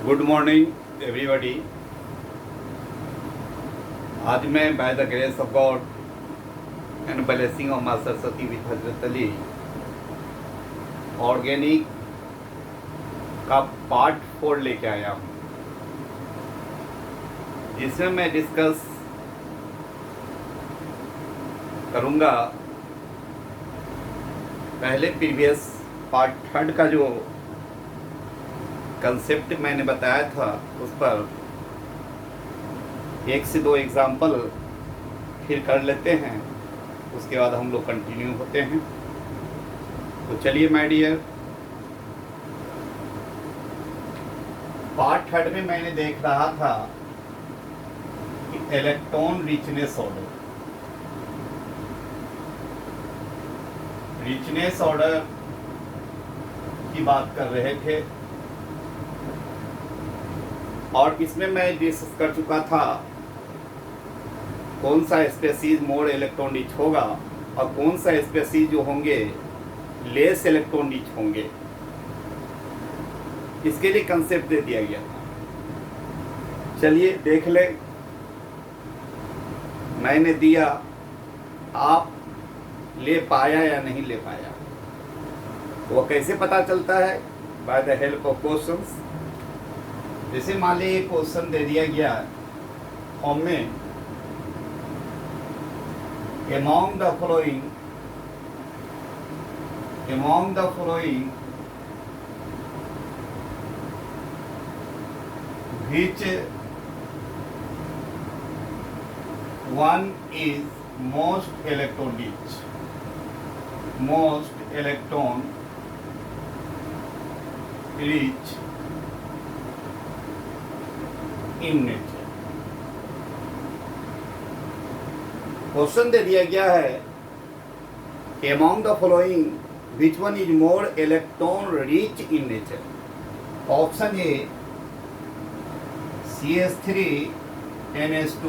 Good morning everybody. आज मैं by the grace of God and blessing of मां Saraswati with Hazrat Ali organic का part 4 लेके आया हूँ, जिसमें मैं डिस्कस करूँगा पहले प्रीवियस पार्ट 3 का जो कंसेप्ट मैंने बताया था उस पर 1 से 2 एग्जाम्पल फिर कर लेते हैं, उसके बाद हम लोग कंटिन्यू होते हैं। तो चलिए माय डियर, पार्ट 3 में मैंने देख रहा था कि इलेक्ट्रॉन रिचनेस ऑर्डर की बात कर रहे थे, और इसमें मैं डिस्कस कर चुका था कौन सा स्पेसीज मोर इलेक्ट्रॉन रिच होगा और कौन सा स्पेसीज जो होंगे लेस इलेक्ट्रॉन रिच होंगे। इसके लिए कंसेप्ट दे दिया गया था। चलिए देख ले, मैंने दिया, आप ले पाया या नहीं ले पाया। वो कैसे पता चलता है? By the help of questions. जैसे मान लीजिए क्वेश्चन दे दिया गया फॉर्म में, among the following which one is most electron rich in nature। Question दे दिया गया है कि among the following which one is more electron rich in nature। Option A CH3NH2,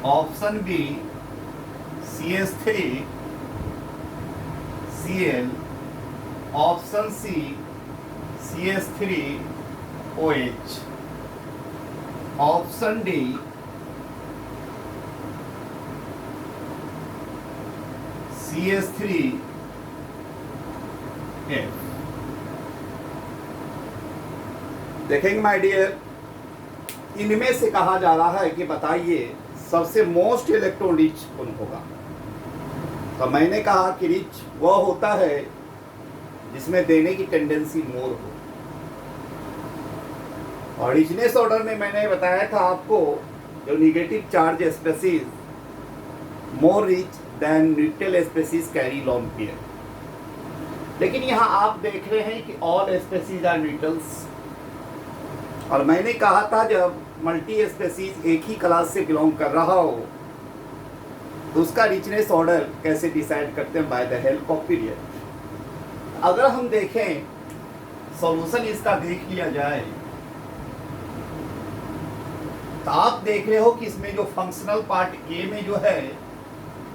option B CH3Cl, option C CH3OH, option D CH3F। देखेंगे my dear, इनमें से कहा जा रहा है कि बताइए सबसे मोस्ट इलेक्ट्रॉन रिच कौन होगा। तो मैंने कहा कि रिच वह होता है जिसमें देने की टेंडेंसी मोर हो। और रिचनेस ऑर्डर में मैंने बताया था आपको, जो negative charge species more rich than neutral species carry lone pair. लेकिन यहाँ आप देख रहे हैं कि ऑल स्पेसीज आर न्यूट्रल्स, और मैंने कहा था जब मल्टी स्पेसीज एक ही क्लास से बिलोंग कर रहा हो तो उसका रिचनेस ऑर्डर कैसे डिसाइड करते हैं? By the help of period. अगर हम देखें सॉल्यूशन इसका देख लिया जाए तो आप देख रहे हो कि इसमें जो फंक्शनल पार्ट ए में जो है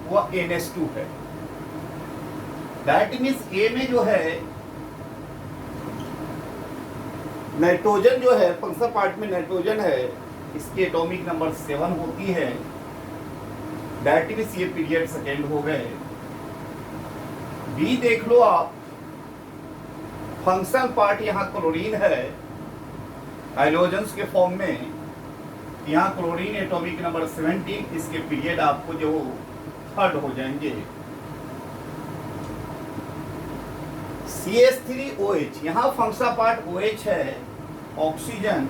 वो NH2 है। दैट मीन्स ए में जो है नाइट्रोजन जो है, फंक्शनल पार्ट में नाइट्रोजन है, इसकी एटॉमिक नंबर 7 होती है। दैट मीन्स ये पीरियड सेकेंड हो गए। बी देख लो आप, फंक्शनल पार्ट यहाँ क्लोरीन है हाइड्रोजन्स के फॉर्म में, यहाँ क्लोरीन एटॉमिक नंबर 17, इसके पीरियड आपको जो थर्ड हो जाएंगे। CH3OH, यहाँ फंक्शनल पार्ट OH है, ऑक्सीजन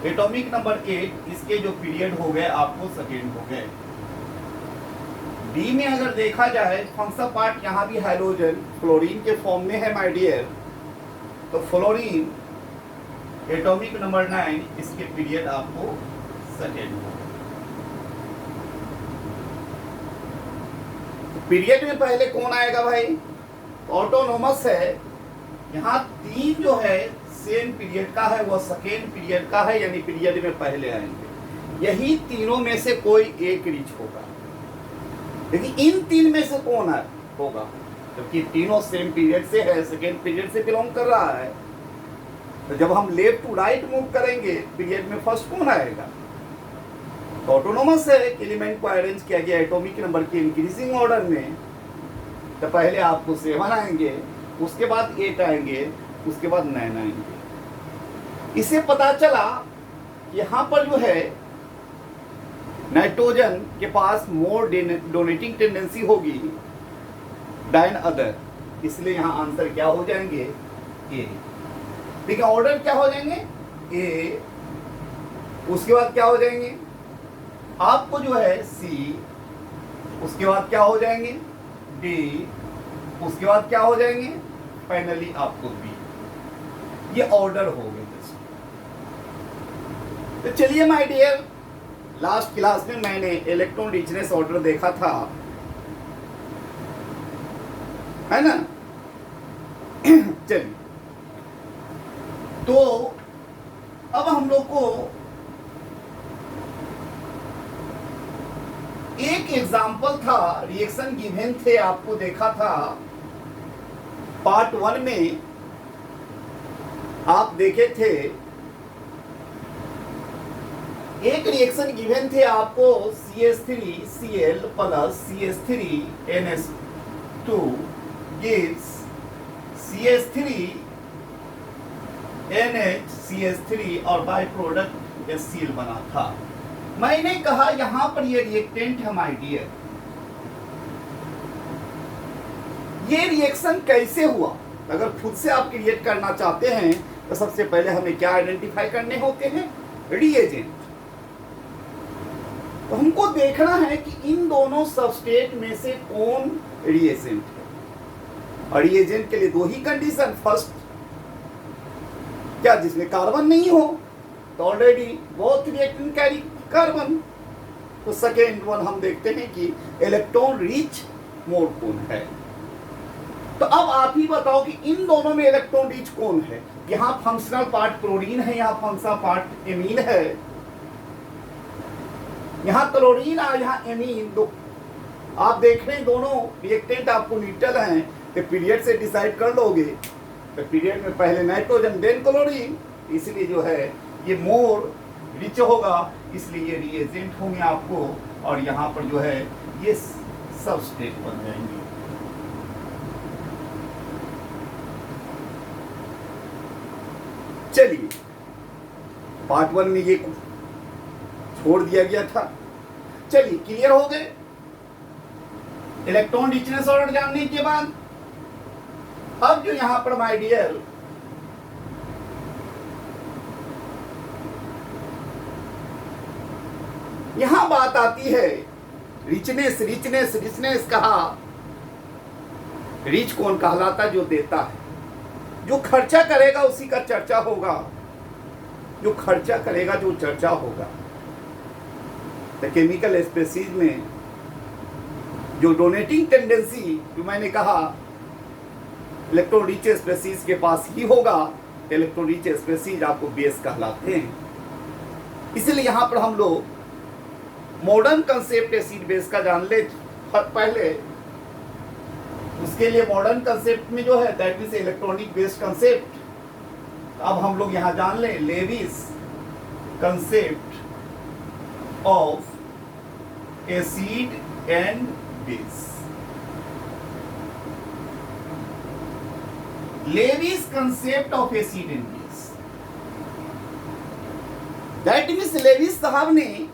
एटॉमिक नंबर 8, इसके जो पीरियड हो गए आपको सेकेंड हो गए। डी में अगर देखा जाए फंक्शनल पार्ट यहाँ भी हाइड्रोजन फ्लोरीन के फॉर्म में है माय डियर, तो फ्लोरीन एटॉमिक नंबर 9, इसके पीरियड आपको सेकेंड हो। पीरियड में पहले कौन आएगा भाई? ऑटोनोमस है। यहाँ 3 जो है सेम पीरियड का है, वो सेकेंड पीरियड का है, यानी पीरियड में पहले आएंगे। यही तीनों में से कोई एक रिच होगा। लेकिन इन 3 में से कौन होगा? क्योंकि तीनों सेम पीरियड से है, सेकेंड पीरियड से बिलोंग कर रहा है, तो जब हम लेफ्ट टू राइट मूव करेंगे पीरियड में फर्स्ट कौन आएगा? तो ऑटोनोमस है, एलिमेंट को अरेंज किया गया एटॉमिक नंबर के इंक्रीजिंग ऑर्डर में। तो पहले आपको 7 आएंगे, उसके बाद 8 आएंगे, उसके बाद 9 आएंगे। इससे पता चला यहाँ पर जो है नाइट्रोजन के पास मोर डोनेटिंग टेंडेंसी होगी देन अदर, इसलिए यहाँ आंसर क्या हो जाएंगे? ए। ठीक है, ऑर्डर क्या हो जाएंगे? ए, उसके बाद क्या हो जाएंगे आपको जो है सी, उसके बाद क्या हो जाएंगे डी, उसके बाद क्या हो जाएंगे फाइनली आपको बी। ये ऑर्डर हो गए। तो चलिए माय डियर, लास्ट क्लास में मैंने इलेक्ट्रॉन रिचनेस ऑर्डर देखा था, है ना? चलिए, तो अब हम लोग को एक एग्जाम्पल था, रिएक्शन गिवन थे, आपको देखा था पार्ट 1 में आप देखे थे। एक रिएक्शन गिवन थे आपको CH3Cl plus CH3NH2 gives CH3NH CH3 और बाय प्रोडक्ट HCl बना था। मैंने कहा यहां पर ये रिएक्टेंट है माय डियर। ये रिएक्शन कैसे हुआ? अगर खुद से आप क्रिएट करना चाहते हैं तो सबसे पहले हमें क्या आइडेंटिफाई करने होते हैं? रिएजेंट। तो हमको देखना है कि इन दोनों सबस्ट्रेट में से कौन रिएजेंट है। और रिएजेंट के लिए 2 ही कंडीशन, फर्स्ट क्या जिसमें कार्बन नहीं हो, तो already both reactant carry carbon. तो सेकेंड वन हम देखते हैं कि इलेक्ट्रॉन रिच मोड कौन है। तो अब आप ही बताओ कि इन दोनों में इलेक्ट्रॉन रिच कौन है? यहाँ फंक्शनल पार्ट क्लोरीन है, यहाँ फंक्शनल पार्ट एमीन है। यहाँ क्लोरीन और यहाँ एमीन, दो आप देख रहे हैं दोनों रिएक्टेंट आपको न्यूट्रल हैं। तो पीरियड से डिसाइड कर लोगे, तो पीरियड में पहले नाइट्रोजन देन क्लोरीन, इसलिए जो है ये मोर रिच होगा, इसलिए ये रिएजेंट होंगे आपको। और यहाँ पर जो है ये सबस्ट्रेट बन जाएंगे। चलिए, पार्ट 1 में ये छोड़ दिया गया था। चलिए, क्लियर हो गए इलेक्ट्रॉन रिचनेस ऑर्डर जानने के बाद। अब जो यहां पर माय डियर यहां बात आती है रिचनेस। रिचनेस रिचनेस कहा, रिच कौन कहलाता? जो देता है। जो खर्चा करेगा उसी का चर्चा होगा, जो खर्चा करेगा जो चर्चा होगा। तो केमिकल स्पेसीज में जो डोनेटिंग टेंडेंसी जो मैंने कहा इलेक्ट्रॉन रिच स्पेसीज के पास ही होगा, इलेक्ट्रॉन रिच स्पेसीज आपको बेस कहलाते हैं। इसलिए यहां पर हम लोग मॉडर्न कंसेप्ट एसिड बेस का जान ले पहले। उसके लिए मॉडर्न कंसेप्ट में जो है that means electronic based concept. अब हम लोग यहां जान लें Lewis concept of acid and base. Lewis concept of acid and base, that means Lewis साहब ने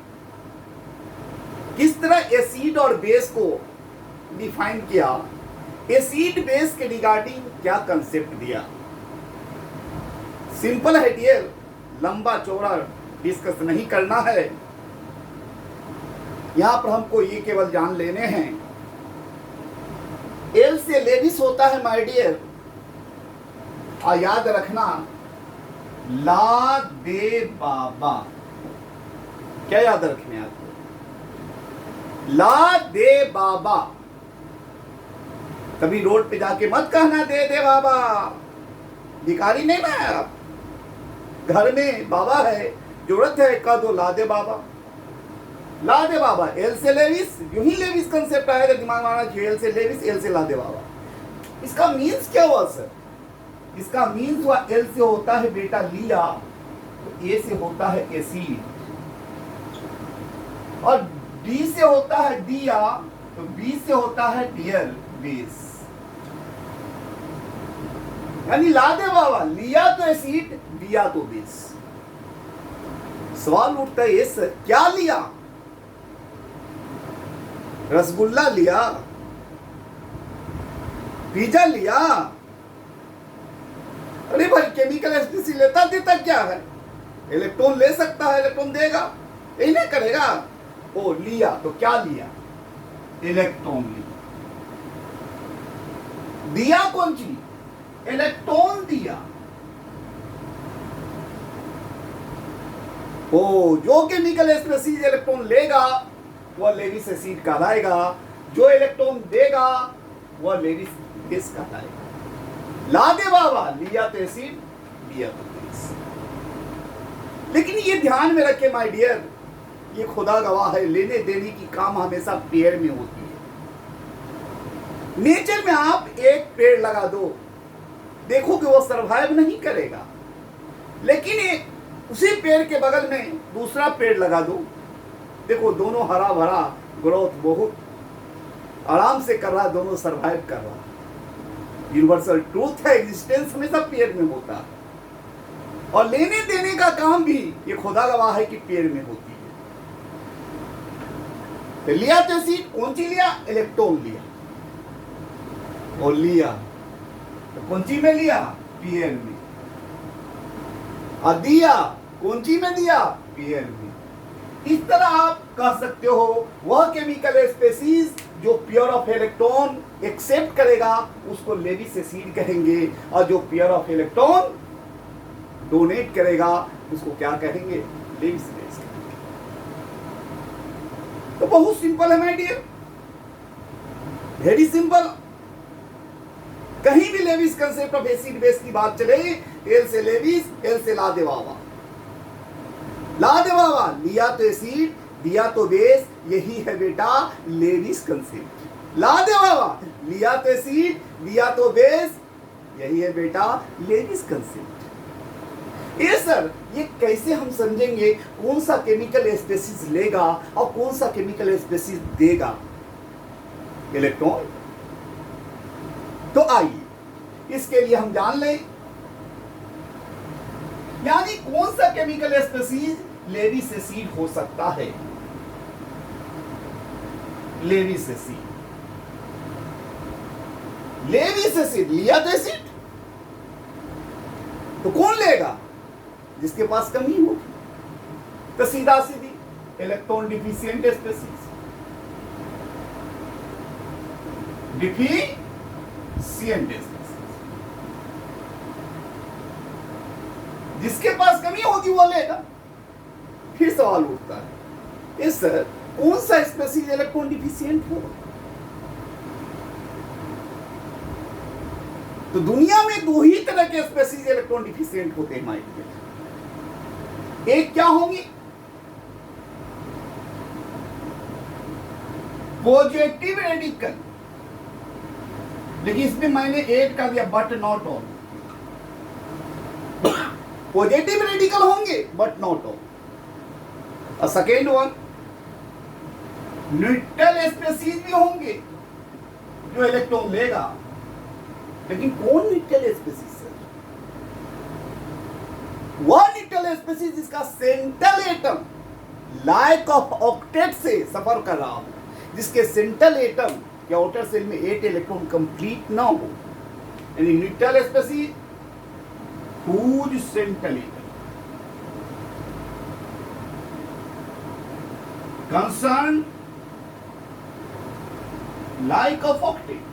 किस तरह एसिड और बेस को डिफाइन किया, एसिड बेस के रिगार्डिंग क्या कंसेप्ट दिया। सिंपल है डियर, लंबा चौड़ा डिस्कस नहीं करना है। यहां पर हमको ये केवल जान लेने हैं एल से लेविस होता है माय डियर। और याद रखना ला दे बाबा, क्या याद रखने आपको? ला दे बाबा। कभी रोड पे जाके मत कहना दे दे बाबा, भिखारी नहीं ना आप। घर में बाबा है, जरूरत है कह दो ला दे बाबा। ला दे बाबा, एल से लेविस, यूं ही लेविस कंसेप्ट आएगा दिमाग में आना चाहिए। एल से लेविस, एल से ला दे बाबा। इसका मीन्स क्या हुआ सर? इसका मीन्स हुआ एल से होता है बेटा लिया, तो ए से होता है एसिड, और डी से होता है दिया, तो बी से होता है डियर बेस। यानी ला दे बाबा, लिया तो एसिड, दिया तो बेस। सवाल उठता है, ये सर क्या लिया? रसगुल्ला लिया, पिज्जा लिया? अरे भाई केमिकल एस्पेसीज लेता देता क्या है? इलेक्ट्रॉन ले सकता है, इलेक्ट्रॉन देगा, यही नहीं करेगा। ओ लिया तो क्या लिया? इलेक्ट्रॉन लिया। दिया कौन चीज? इलेक्ट्रॉन दिया। ओ जो केमिकल एस्पेसीज इलेक्ट्रॉन लेगा वह लेविस एसिड कहलाएगा, जो इलेक्ट्रॉन देगा वह लेविस बेस कहलाएगा। ला दे बाबा, लिया तो एसिड, दिया तो बेस। लेकिन ये ध्यान में रखे माय डियर, ये खुदा गवाह है, लेने देने की काम हमेशा पेड़ में होती है। नेचर में आप एक पेड़ लगा दो, देखो कि वो सरवाइव नहीं करेगा, लेकिन एक उसी पेड़ के बगल में दूसरा पेड़ लगा दो, देखो दोनों हरा भरा, ग्रोथ बहुत आराम से कर रहा, दोनों सरवाइव कर रहा। यूनिवर्सल ट्रूथ है, एग्जिस्टेंस हमेशा पेड़ में होता है, और लेने देने का काम भी ये खुदा गवाह है कि पेड़ में होती है। तो लिया तो एसिड, कौन सी लिया? इलेक्ट्रॉन लिया, और लिया तो कौन सी में लिया? पीएल में। और दिया कौन सी में दिया? पीएल में। इस तरह आप कह सकते हो वह केमिकल स्पेसीज जो प्योर ऑफ इलेक्ट्रॉन एक्सेप्ट करेगा उसको लेविस एसिड कहेंगे, और जो प्योर ऑफ इलेक्ट्रॉन डोनेट करेगा उसको क्या कहेंगे? लेविस बेस कहेंगे। तो बहुत सिंपल है माय डियर, वेरी सिंपल। कहीं भी Lewis concept of acid base की बात चले, एल से लेविस, एल से ला दे बाबा। ला दे बाबा, लिया तो एसिड, दिया तो बेस, यही है बेटा लेविस कंसेप्ट। ला दे बाबा, लिया तो एसिड, दिया तो बेस, यही है बेटा लेविस कंसेप्ट। ये सर, ये कैसे हम समझेंगे कौन सा केमिकल स्पेसीज लेगा और कौन सा केमिकल स्पेसीज देगा इलेक्ट्रॉन? तो आइए इसके लिए हम जान लें, यानी कौन सा केमिकल स्पेसीज लेविस एसिड हो सकता है। लेविस एसिड, लेविस एसिड लिया तो एसिड, तो कौन लेगा? जिसके पास कमी होगी, तो सीधा सीधी electron deficient species, deficient species. जिसके पास कमी होगी वो लेगा। फिर सवाल उठता है, इस सर कौन सा स्पेसीज इलेक्ट्रॉन डिफिशिएंट होगा? तो दुनिया में दो ही तरह के स्पेसीज इलेक्ट्रॉन डिफिशिएंट होते हैं माइंड में। एक क्या होंगे? पॉजिटिव रेडिकल, लेकिन इसमें मैंने एक कर दिया, but not all. Positive radical होंगे बट नॉट ऑल। और सेकेंड वन, न्यूट्रल स्पेसीज भी होंगे जो इलेक्ट्रॉन लेगा, लेकिन कौन न्यूट्रल स्पेसीज? वह न्यूट्रल स्पेसीज जिसका central atom like of octet से सफर कर रहा हो, जिसके सेंट्रल एटम या आउटर सेल में 8 इलेक्ट्रॉन कंप्लीट ना हो, यानी neutral species whose central atom concerned like of octet।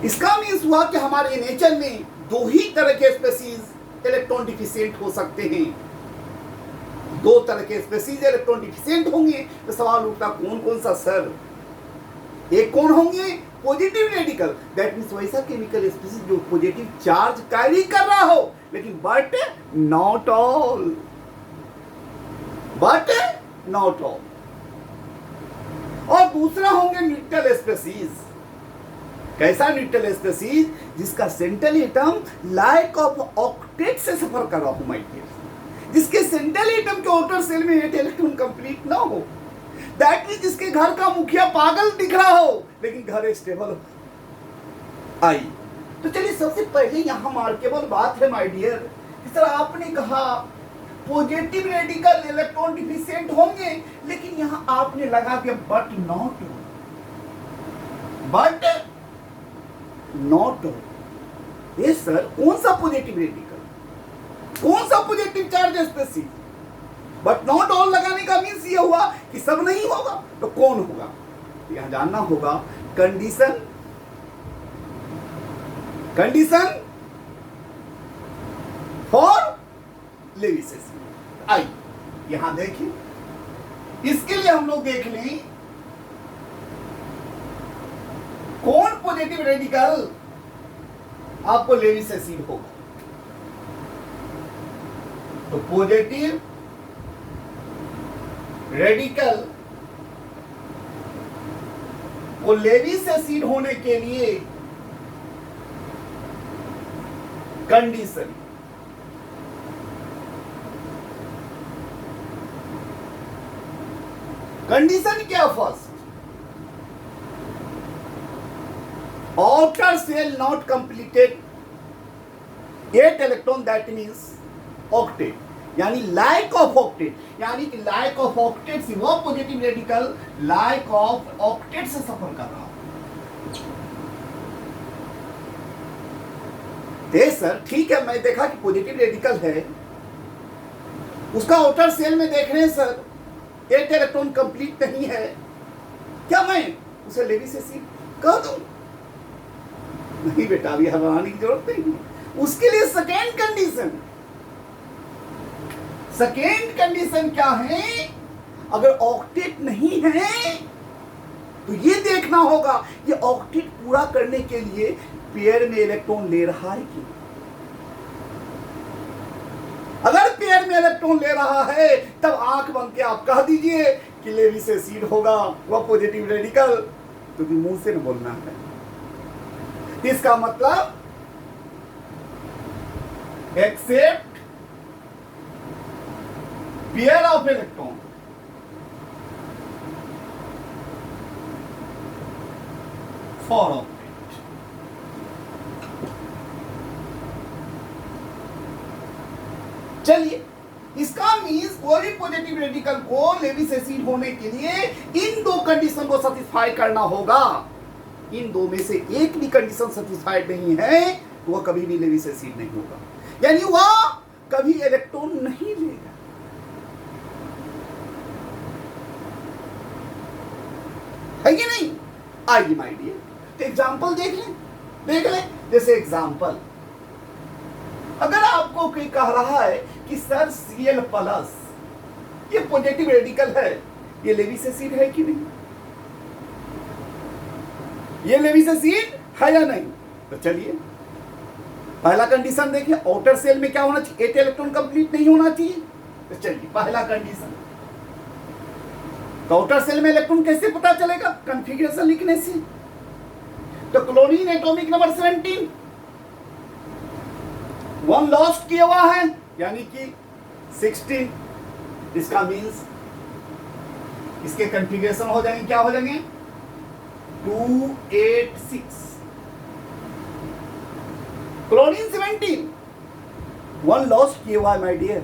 इसका मीन्स हुआ कि हमारे नेचर में दो ही तरह के स्पेसीज इलेक्ट्रॉन डिफिशिएंट हो सकते हैं। दो तरह के स्पेसीज इलेक्ट्रॉन डिफिशिएंट होंगे, तो सवाल उठता कौन कौन सा सर? एक कौन होंगे? पॉजिटिव रेडिकल, दैट मीन्स वैसा केमिकल स्पेसीज जो पॉजिटिव चार्ज कैरी कर रहा हो, लेकिन but not all, but not all. और दूसरा होंगे न्यूट्रल स्पेसीज। कैसा न्यूट्रल स्पेसीज? जिसका central atom like of octet से सफर कर रहा हूं माय डियर, जिसके सेंट्रल एटम के आउटर सेल में 8 इलेक्ट्रॉन कंप्लीट ना हो। दैट मीन जिसके घर का मुखिया पागल दिख रहा हो लेकिन घर स्टेबल हो। आई तो चलिए सबसे पहले यहां मार्केबल बात है माय डियर, कि सर आपने कहा पॉजिटिव रेडिकल इलेक्ट्रॉन डिफिशिएंट होंगे, लेकिन यहां आपने लगा दिया बट नॉट ये सर कौन सा पॉजिटिव रेडिकल, कौन सा positive charge species? But not all लगाने का मीन्स ये हुआ कि सब नहीं होगा, तो कौन होगा? यहां जानना होगा कंडीशन फॉर लेविस एसिड। आई यहां देखिए, इसके लिए हम लोग देख लें कौन पॉजिटिव रेडिकल आपको लेविस एसिड होगा। तो पॉजिटिव रेडिकल को लेविस एसिड होने के लिए कंडीशन क्या? First, outer cell not completed 8 electron, that means octet, यानी लाइक ऑफ ऑक्टेट, यानी कि लाइक ऑफ ऑक्टेट से वो positive radical like of octet से सफर कर रहा है। सर ठीक है, मैं देखा कि पॉजिटिव रेडिकल है, उसका आउटर सेल में देख रहे हैं सर 8 इलेक्ट्रॉन कंप्लीट नहीं है, क्या मैं उसे लेविस एसिड कह दूं? नहीं बेटा, अभी हवाने की जरूरत नहीं। उसके लिए सेकेंड कंडीशन क्या है? अगर ऑक्टेट नहीं है तो ये देखना होगा ये ऑक्टेट पूरा करने के लिए पेयर में इलेक्ट्रॉन ले रहा है कि, अगर पेयर में इलेक्ट्रॉन ले रहा है तब आंख बंद के आप कह दीजिए कि लेविस एसिड होगा वह पॉजिटिव रेडिकल, क्योंकि मुंह से न बोलना है। इसका मतलब accept pair of electron for octet. चलिए, इसका मीन्स कोई भी पॉजिटिव रेडिकल को लेविस एसिड होने के लिए इन दो कंडीशन को सेटिस्फाई करना होगा। इन दो में से एक भी कंडीशन सेटिस्फाइड नहीं है तो वह कभी भी लेविस एसिड नहीं होगा, यानी वह कभी इलेक्ट्रॉन नहीं लेगा। है कि नहीं? आइए माय डियर, तो एग्जांपल देख लें। जैसे एग्जांपल, अगर आपको कोई कह रहा है कि सर Cl प्लस ये पॉजिटिव रेडिकल है, ये लेविस एसिड है कि नहीं? ये लेविस एसिड है या नहीं? तो चलिए पहला कंडीशन देखिए, आउटर सेल में क्या होना चाहिए? 8 इलेक्ट्रॉन कंप्लीट नहीं होना चाहिए। तो चलिए पहला कंडीशन, तो आउटर सेल में इलेक्ट्रॉन कैसे पता चलेगा? कॉन्फ़िगरेशन लिखने से। तो क्लोरीन एटॉमिक नंबर 17 1 लॉस्ट किया हुआ है, यानी कि 16। इसका मीन्स इसके कॉन्फ़िगरेशन हो जाएंगे, क्या हो जाएंगे? 286। क्लोरीन 17 1 लॉस्ट किया हुआ है माय डियर।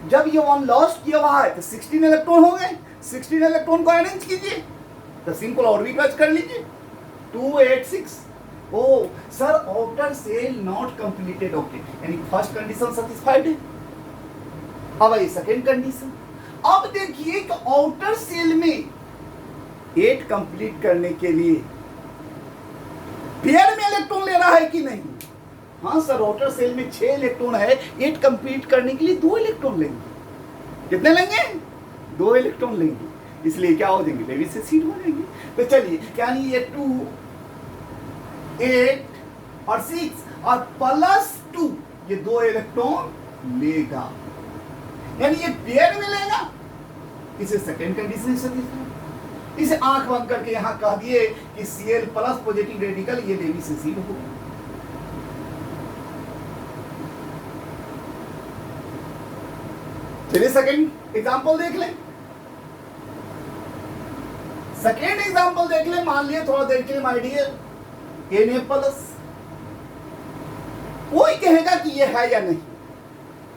जब ये 1 लॉस्ट किया हुआ है तो 16 इलेक्ट्रॉन हो गए। 16 इलेक्ट्रॉन को अरेंज कीजिए, तो सिंपल ऑर्बिटल्स कर लीजिए। 286। ओ sir, outer shell not completed octet, यानी फर्स्ट कंडीशन सेटिस्फाइड है। अब आई सेकंड कंडीशन। अब देखिए कि आउटर सेल में 8 कंप्लीट करने के लिए पेयर में इलेक्ट्रॉन ले रहा है कि नहीं? हाँ सर, आउटर सेल में 6 इलेक्ट्रॉन है, 8 कंप्लीट करने के लिए 2 इलेक्ट्रॉन लेंगे। कितने लेंगे? 2 इलेक्ट्रॉन लेंगे, इसलिए क्या हो जाएंगे? लेविस एसिड हो जाएंगे। तो चलिए, यानी ये 2 8 और 6 और प्लस 2 ये 2 इलेक्ट्रॉन लेगा, यानी ये पेयर में लेगा। इसे सेकेंड कंडीशन सेटिस्फाई। इसे आंख बंद करके यहां कह दिए कि Cl प्लस पॉजिटिव रेडिकल ये लेविस एसिड हो। चलिए सेकेंड एग्जांपल देख लें। सेकेंड एग्जांपल देख लें, मान लिए थोड़ा देर के लिए माय डियर Na प्लस, कोई कहेगा कि ये है या नहीं,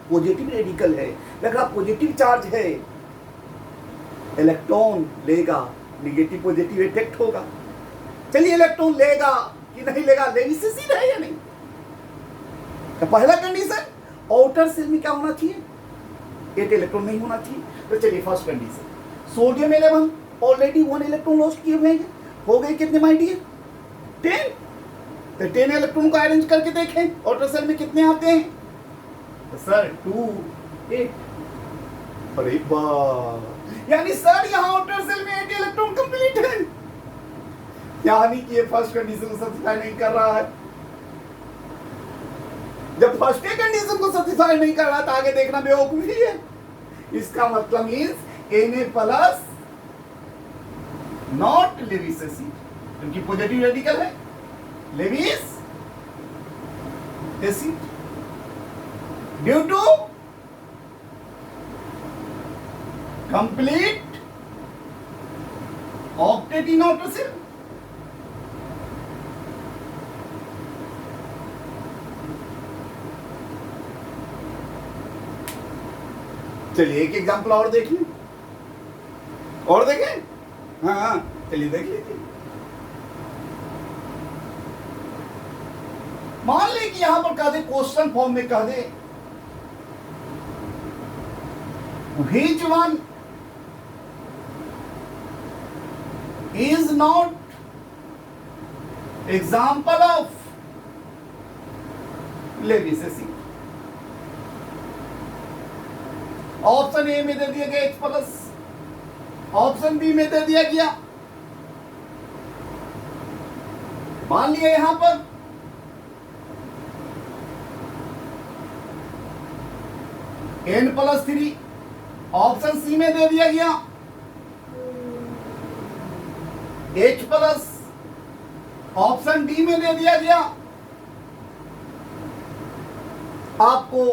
पॉजिटिव रेडिकल है, लेकिन पॉजिटिव चार्ज है, इलेक्ट्रॉन लेगा, नेगेटिव पॉजिटिव अट्रैक्ट होगा। चलिए इलेक्ट्रॉन लेगा कि नहीं लेगा, लेविस एसिड है या नहीं। तो पहला कंडीशन, आउटर सेल में क्या होना चाहिए, एक इलेक्ट्रॉन नहीं होना चाहिए। तो चलिए first condition, sodium 11 already 1 electron lost किए हुए हैं, हो गए कितने माय डियर 10। तो 10 इलेक्ट्रॉन को अरेंज करके देखें आउटर सेल में कितने आते हैं। तो सर 2 8। अरे वाह, यानी सर यहाँ आउटर सेल में 8 इलेक्ट्रॉन कंप्लीट है, यानी कि ये फर्स्ट कंडीशन को सैटिस्फाई नहीं कर रहा है। जब फर्स्ट कंडीशन को सैटिस्फाई नहीं कर रहा तो आगे देखना बेवकूफी है। इसका मतलब means Na plus not Lewis acid, क्योंकि पॉजिटिव रेडिकल है, Lewis acid due to complete octet in outer shell. चलिए एक एग्जांपल और देखिए, और देखें। हाँ चलिए देख लीजिए। मान ले कि यहां पर कह दे, क्वेश्चन फॉर्म में कह दे, which one is not example of Lewis acid. Option A में दे दिया गया H प्लस, ऑप्शन बी में दे दिया गया, मान लिया यहां पर N+3, ऑप्शन सी में दे दिया गया H प्लस, ऑप्शन डी में दे दिया गया आपको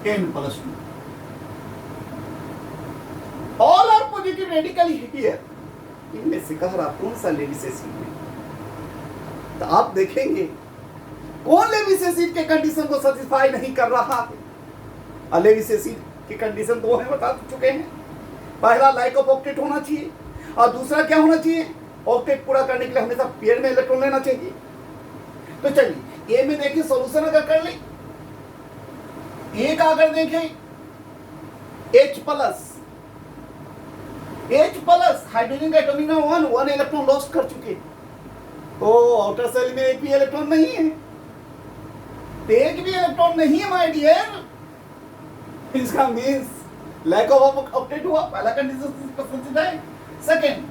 N+2। All are positive radical here. इनमें से कह रहा कौन सा लेविस एसिड है, तो आप देखेंगे कौन लेविस एसिड के कंडीशन को सैटिस्फाई नहीं कर रहा है। लेविस एसिड की कंडीशन दो है, बता चुके हैं। पहला लाइक ऑफ ऑक्टेट होना चाहिए, और दूसरा क्या होना चाहिए, ऑक्टेट पूरा करने के लिए हमेशा पेयर में इलेक्ट्रॉन लेना चाहिए। तो चलिए ए में देखिए, सॉल्यूशन अगर कर ले, ए का अगर देखें H plus, H plus hydrogen का एटॉमिक नंबर 1 इलेक्ट्रॉन लॉस्ट कर चुके, तो आउटर सेल में एक भी इलेक्ट्रॉन नहीं है, एक भी इलेक्ट्रॉन नहीं है माय डियर। इसका मींस लैक ऑफ ऑक्टेट हुआ, पहला कंडीशन है। सेकंड,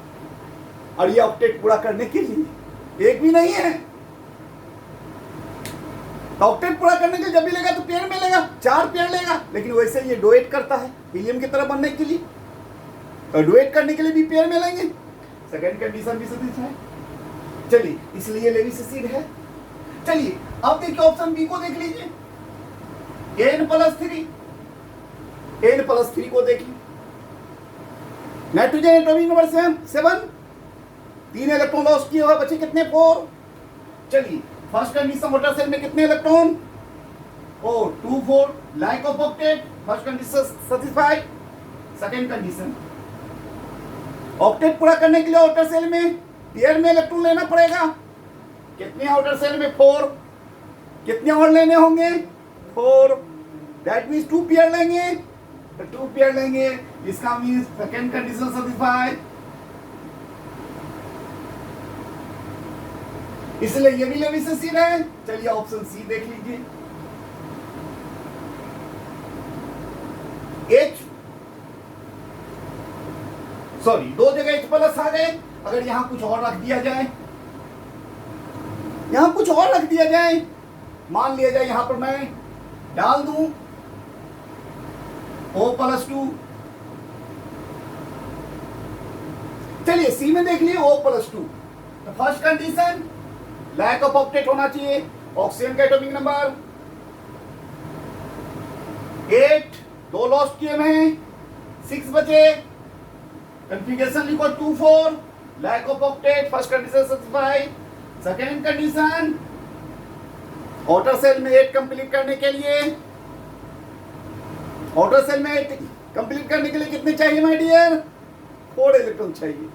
और ये ऑक्टेट पूरा करने के लिए एक भी नहीं है, ऑक्टेट पूरा करने के लिए जब भी लेगा तो पेयर में लेगा, 4 पेयर लेगा, लेकिन वैसे ये डुएट करता है हीलियम की तरह बनने के लिए, और डुएट करने के लिए भी पेयर में लेंगे। सेकंड कंडीशन भी सही है। चलिए इसलिए लेविस एसिड है। चलिए अब देखिए ऑप्शन बी को देख लीजिए, N+3, N+3 को देखिए, nitrogen atomic number 7, 3 electron loss किए हुए, बचे कितने 4। चलिए फर्स्ट कंडीशन वाटर सेल में कितने electron, 2 4, like of octet, first condition satisfied. Second condition, octet पूरा करने के लिए आउटर सेल में पेयर में इलेक्ट्रॉन लेना पड़ेगा, कितने आउटर सेल में 4, कितने और लेने होंगे 4, दैट मींस 2 पेयर लेंगे, तो 2 पेयर लेंगे, इसका मींस सेकंड कंडीशन सैटिस्फाइड। इसलिए ये भी लेविस एसिड है। चलिए ऑप्शन सी देख लीजिए, दो जगह H प्लस आ गए। अगर यहां कुछ और रख दिया जाए, यहां कुछ और रख दिया जाए, मान लिया जाए यहां पर मैं डाल दूं O+2, चलिए सी में देख लिए O+2। तो first condition lack of octet होना चाहिए। ऑक्सीजन का एटॉमिक नंबर 8, 2 लॉस्ट किए में 6 बचे। कन्फिगरेशन लिखो 2 4, lack of octet, first condition satisfy. Second condition outer shell में 8 कंप्लीट करने के लिए, आउटर सेल में 8 कंप्लीट करने के लिए कितने चाहिए माय डियर? 4 इलेक्ट्रॉन चाहिए।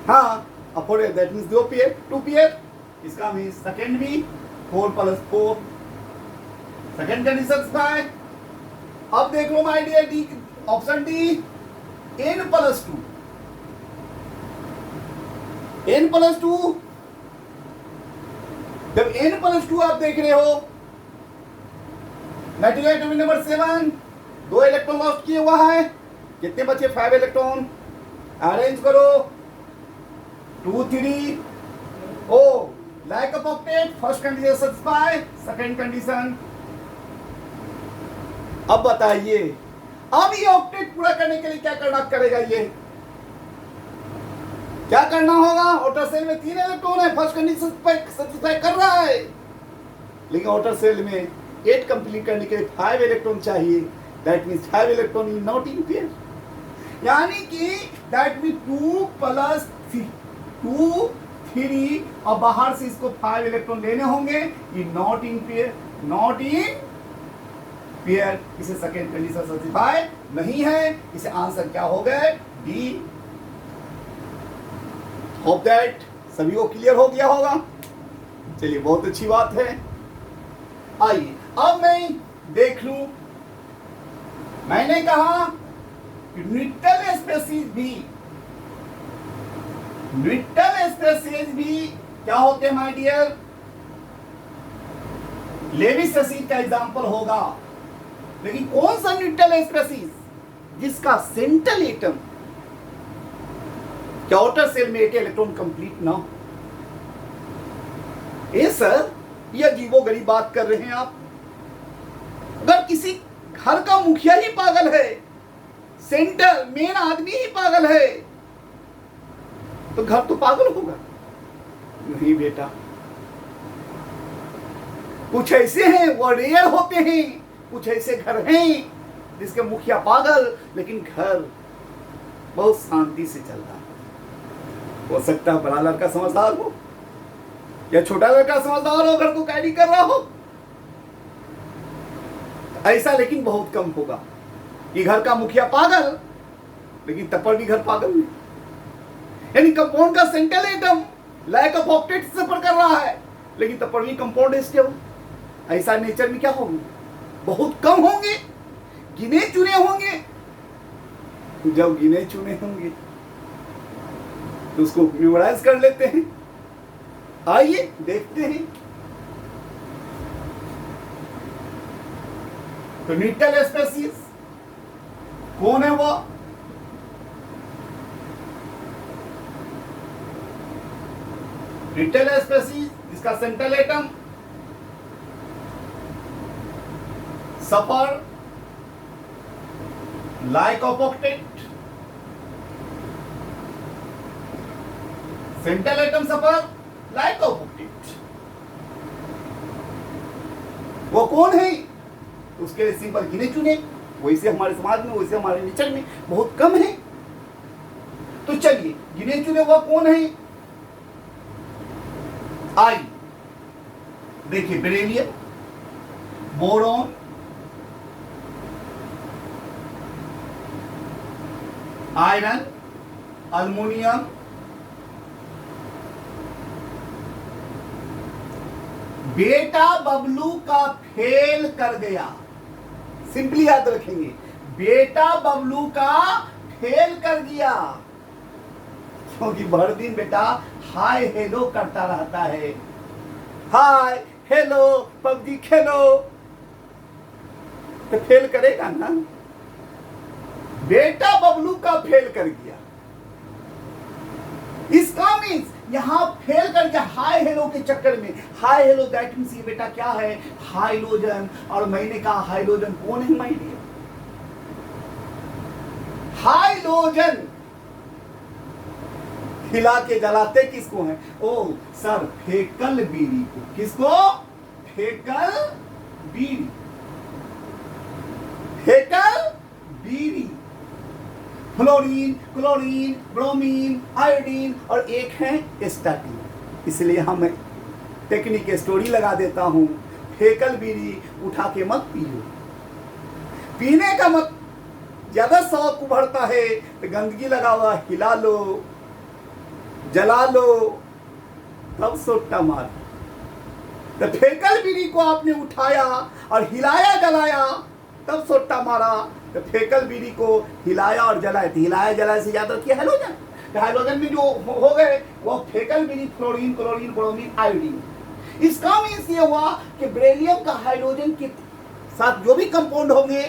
हाँ, अब 4 दैट मींस 2 पेयर, 2 पेयर। इसका मींस सेकंड भी 4 + 4, सेकंड कंडीशन बाय। अब देख लो my dear D, option D N+2, N+2। जब N+2 आप देख रहे हो, nitrogen atomic number 7, 2 electron lost किए हुआ है, कितने बचे? 5 इलेक्ट्रॉन। अरेंज करो 2 3। ओ lack of octet, first condition satisfy, second condition. अब बताइए, अब ये ऑक्टेट पूरा करने के लिए क्या करना करेगा? ये क्या करना होगा? आउटर सेल में 3 इलेक्ट्रॉन है, फर्स्ट कंडीशन सेटिस्फाई कर रहा है, लेकिन आउटर सेल में 8 कंप्लीट करने के लिए 5 इलेक्ट्रॉन चाहिए। That means 5 electron is not in pair, यानी कि दैट मींस 2 + 2 3, और बाहर से इसको 5 इलेक्ट्रॉन लेने होंगे। ये not in pair, not in pair, इसे सेकेंड कंडीशन सेटिस्फाई नहीं है। इसे आंसर क्या हो गए? डी। होप दैट सभी को क्लियर हो गया होगा। चलिए बहुत अच्छी बात है। आइए अब मैं देख लूं, मैंने कहा कि न्यूट्रल स्पेसीज भी क्या होते हैं माय डियर? लेविस एसिड का एग्जांपल होगा, लेकिन कौन सा न्यूट्रल स्पेसीज जिसका सेंट्रल एटम क्या आउटर सेल में 8 इलेक्ट्रॉन कंप्लीट ना हो? सर ये अजीबोगरीब बात कर रहे हैं आप। अगर किसी घर का मुखिया ही पागल है, सेंटर मेन आदमी ही पागल है, तो घर तो पागल होगा। नहीं बेटा, कुछ ऐसे हैं वो रेयर होते हैं, कुछ ऐसे घर हैं जिसके मुखिया पागल लेकिन घर बहुत शांति से चल रहा है। हो सकता है बड़ा लड़का समझदार हो या छोटा लड़का समझदार हो, घर को कैरी कर रहा हो, ऐसा लेकिन बहुत कम होगा कि घर का मुखिया पागल लेकिन तब पर भी घर पागल नहीं। यानी कंपाउंड का central atom lack of octet suffer कर रहा है, लेकिन तब पर भी कंपाउंड स्टेबल। ऐसा नेचर में क्या होंगे? बहुत कम होंगे, गिने चुने होंगे। जब गिने चुने होंगे तो उसको मेमोराइज कर लेते हैं। आइए देखते हैं। तो न्यूट्रल स्पेसीज कौन है? वो न्यूट्रल स्पेसीज जिसका central atom suffer like of octet, central atom suffer like of octet. वो कौन है? उसके लिए सिंपल गिने चुने, वैसे हमारे समाज में, वैसे हमारे नेचर में बहुत कम है। तो चलिए गिने चुने वो कौन है? आई देखिए, बेरिलियम, बोरॉन, आयरन, अल्युमिनियम, बेटा बबलू का फेल कर गया। सिंपली याद रखेंगे, बेटा बबलू का फेल कर गया, क्योंकि भर दिन बेटा हाय हेलो करता रहता है। हाय हेलो पबजी खेलो, तो फेल करेगा ना। बेटा बबलू का फेल कर गया, इसका मीन्स यहां फेल कर गया हाय हेलो के चक्कर में। हाय हेलो दैट मीन्स ये बेटा क्या है? हाइड्रोजन। और मैंने कहा हाइड्रोजन कौन है माय डियर? हाइड्रोजन हिला के जलाते किसको हैं? ओ सर, फेकल बीड़ी को। किसको? फेकल बीड़ी। फेकल बीड़ी। फ्लोरीन, क्लोरीन, ब्रोमीन, आयोडीन और एक है स्टार्टिन। इसलिए हम टेक्निक स्टोरी लगा देता हूं, फेकल बीड़ी उठा के मत पियो। पीने का मत, ज्यादा शौक उभरता है तो गंदगी लगा हुआ हिला लो, जला लो, तब सोटा मार। तो फेकल बीड़ी को आपने उठाया और हिलाया जलाया, तब सोटा मारा। तो फेकल बीड़ी को हिलाया और जलाया, तो हिलाया जलाया से ज्यादा किया हाइड्रोजन। तो हाइड्रोजन में जो हो गए वो फेकल बीड़ी, फ्लोरीन, क्लोरीन, ब्रोमीन, आयोडीन। इसका मीन्स ये हुआ कि बेरिलियम का हाइड्रोजन के साथ जो भी कंपाउंड होंगे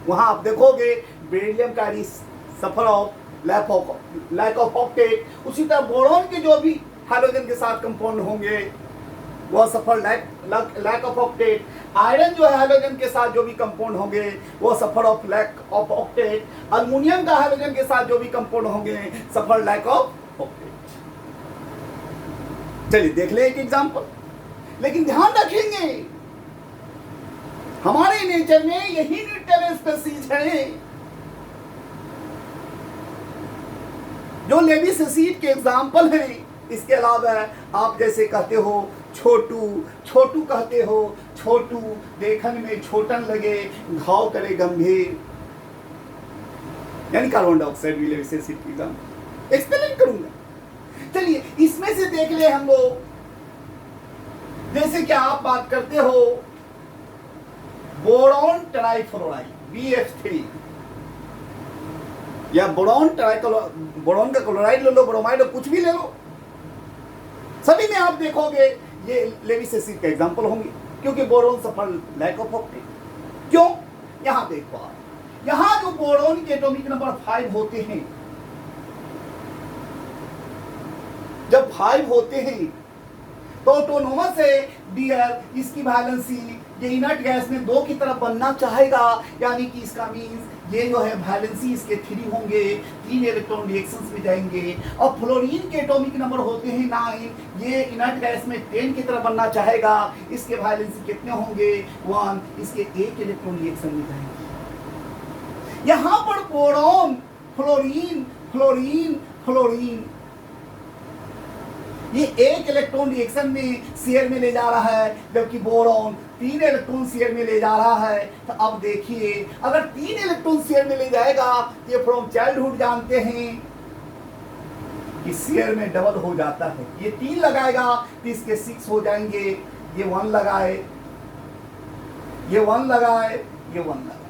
वहां आप देखोगे बेरिलियम का सफर ऑफ लैक ऑफ ऑक्टेट। उसी तरह बोरॉन के जो भी हाइड्रोजन के साथ कंपाउंड होंगे वह सफर लैक ऑफ ऑक्टेट। आयरन जो है हाइड्रोजन के साथ जो भी कंपाउंड होंगे वो suffer of lack of octet. Aluminium का हाइड्रोजन के साथ जो भी कंपाउंड होंगे सफर लैक ऑफ ऑक्टेट। चलिए देख ले एक एग्जांपल। लेकिन ध्यान रखेंगे हमारे नेचर में यही न्यूट्रल स्पीशीज है जो लेविस एसिड के एग्जाम्पल हैं। इसके अलावा आप जैसे कहते हो छोटू, छोटू कहते हो, छोटू देखन में छोटन लगे, घाव करे गंभीर, यानी कार्बन डाइऑक्साइड भी लेविस एसिड की एग्जाम्पल एक्सप्लेन करूंगा। चलिए इसमें से देख ले हम लोग। जैसे कि आप बात करते हो बोरॉन ट्राइफ्लोराइड BF3 या बोरॉन का क्लोराइड ले लो, ब्रोमाइड कुछ भी ले लो, सभी में आप देखोगे ये लेविस एसिड का एग्जांपल होंगे, क्योंकि boron suffer lack of octet. क्यों? यहां देखो आप, यहां जो बोरॉन के एटॉमिक नंबर 5 होते हैं, जब 5 होते हैं तो ऑटोनोमस है डियर, इसकी वैलेंसी ये इनर्ट गैस में 2 की तरफ बनना चाहेगा, यानी कि इसका मींस ये जो है वैलेंसी इसके 3 होंगे, 3 इलेक्ट्रॉन रिएक्शंस में जाएंगे। और फ्लोरीन के एटॉमिक नंबर होते हैं 9, ये इनर्ट गैस में 10 की तरफ बनना चाहेगा, इसके वैलेंसी कितने होंगे? 1, इसके 1 इलेक्ट्रॉन रिएक्शन में जाएंगे। यहां पर बोरॉन, फ्लोरीन, फ्लोरीन, फ्लोरीन, ये 1 इलेक्ट्रॉन रिएक्शन में शेयर में ले जा रहा है, जबकि बोरॉन 3 इलेक्ट्रॉन शेयर में ले जा रहा है। तो अब देखिए अगर 3 इलेक्ट्रॉन शेयर में ले जाएगा, ये फ्रॉम चाइल्डहुड जानते हैं कि शेयर में डबल हो जाता है। ये 3 लगाएगा तो इसके 6 हो जाएंगे, ये 1 लगाए, ये 1 लगाए, ये 1 लगाए।